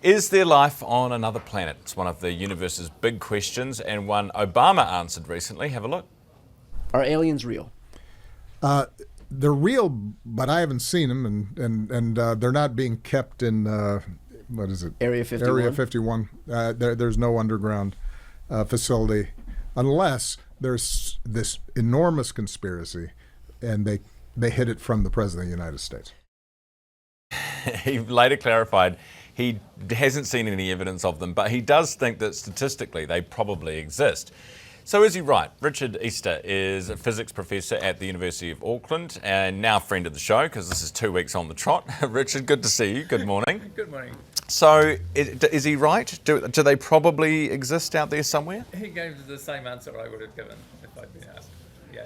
Is there life on another planet? It's one of the universe's big questions, and one Obama answered recently. Have a look. Are aliens real? They're real, but I haven't seen them, and they're not being kept in, what is it? Area 51? Area 51. There's no underground facility, unless there's this enormous conspiracy, and they hid it from the President of the United States. He later clarified he hasn't seen any evidence of them, but he does think that statistically they probably exist. So is he right? Richard Easther is a physics professor at the University of Auckland and now friend of the show because this is 2 weeks on the trot. Richard, good to see you. Good morning. Good morning. So is he right? Do they probably exist out there somewhere? He gave the same answer I would have given if I'd been asked. Yeah,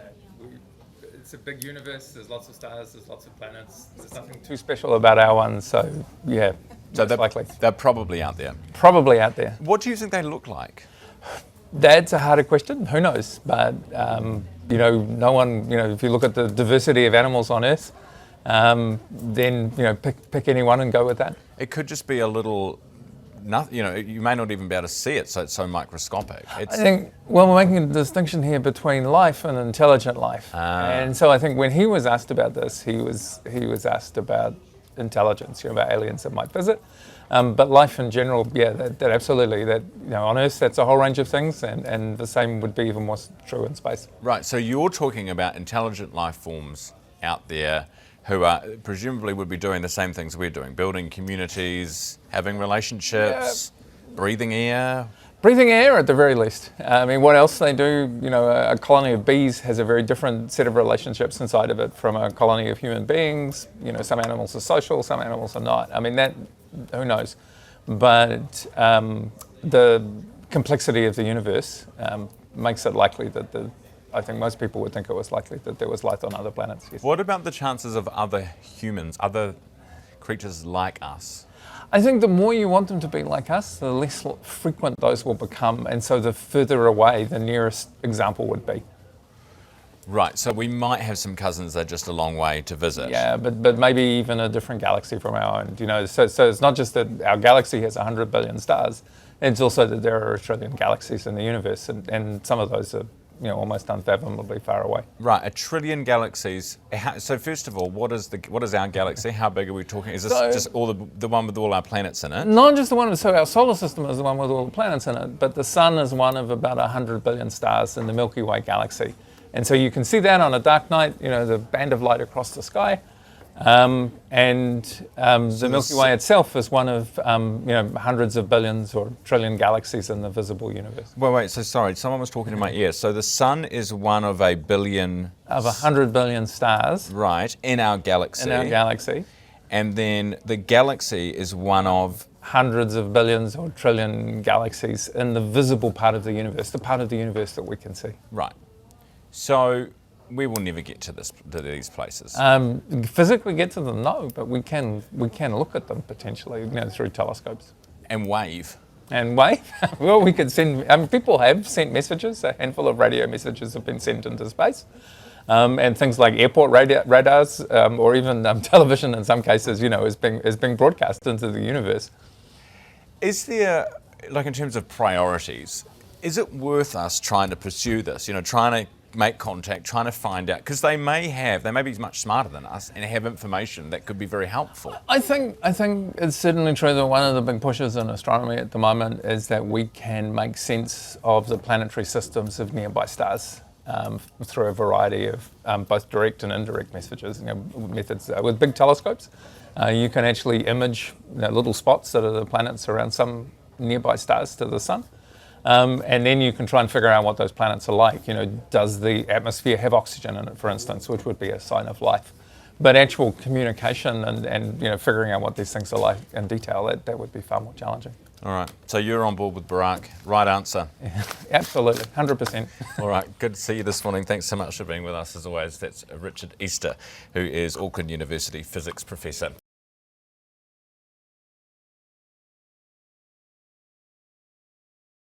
it's a big universe. There's lots of stars. There's lots of planets. There's nothing too special about our one. So yeah, so they're probably out there. Probably out there. What do you think they look like? That's a harder question. Who knows? But no one. If you look at the diversity of animals on Earth, then pick any one and go with that. It could just be a little. Nothing. You may not even be able to see it, so it's so microscopic. I think. Well, we're making a distinction here between life and intelligent life, and so I think when he was asked about this, he was asked about intelligence, about aliens that might visit. But life in general, yeah, that absolutely. That on Earth, that's a whole range of things, and the same would be even more true in space. Right. So you're talking about intelligent life forms out there who are presumably would be doing the same things we're doing, building communities, having relationships, breathing air. Breathing air at the very least. I mean, what else they do? A colony of bees has a very different set of relationships inside of it from a colony of human beings. Some animals are social, some animals are not. I mean, that, who knows? But the complexity of the universe makes it likely that I think most people would think it was likely that there was life on other planets. Yes. What about the chances of other humans, other creatures like us? I think the more you want them to be like us, the less frequent those will become, and so the further away the nearest example would be. Right, so we might have some cousins that are just a long way to visit. Yeah, but maybe even a different galaxy from our own. So it's not just that our galaxy has 100 billion stars, it's also that there are a trillion galaxies in the universe, and some of those are almost unfathomably far away. Right, a trillion galaxies. So first of all, what is our galaxy? How big are we talking? Is this just all the one with all our planets in it? Not just the one. So our solar system is the one with all the planets in it, but the sun is one of about 100 billion stars in the Milky Way galaxy. And so you can see that on a dark night, the band of light across the sky. The Milky Way itself is one of hundreds of billions or trillion galaxies in the visible universe. Wait. So sorry, someone was talking in my ear. So the sun is one of a billion of 100 billion stars. Right, in our galaxy. And then the galaxy is one of hundreds of billions or trillion galaxies in the visible part of the universe, the part of the universe that we can see. Right. So we will never get to these places. Physically get to them, no, but we can look at them potentially, through telescopes. And wave. Well, we could send. People have sent messages. A handful of radio messages have been sent into space, and things like airport radars, or even television in some cases, is being broadcast into the universe. Is there, in terms of priorities, is it worth us trying to pursue this? Trying to make contact, trying to find out, because they may be much smarter than us and have information that could be very helpful. I think it's certainly true that one of the big pushes in astronomy at the moment is that we can make sense of the planetary systems of nearby stars through a variety of both direct and indirect methods. With big telescopes, you can actually image little spots that are the planets around some nearby stars to the sun. And then you can try and figure out what those planets are like. Does the atmosphere have oxygen in it, for instance, which would be a sign of life? But actual communication and figuring out what these things are like in detail, that would be far more challenging. All right. So you're on board with Barack. Right answer. Yeah, absolutely, 100%. All right. Good to see you this morning. Thanks so much for being with us as always. That's Richard Easther, who is Auckland University physics professor.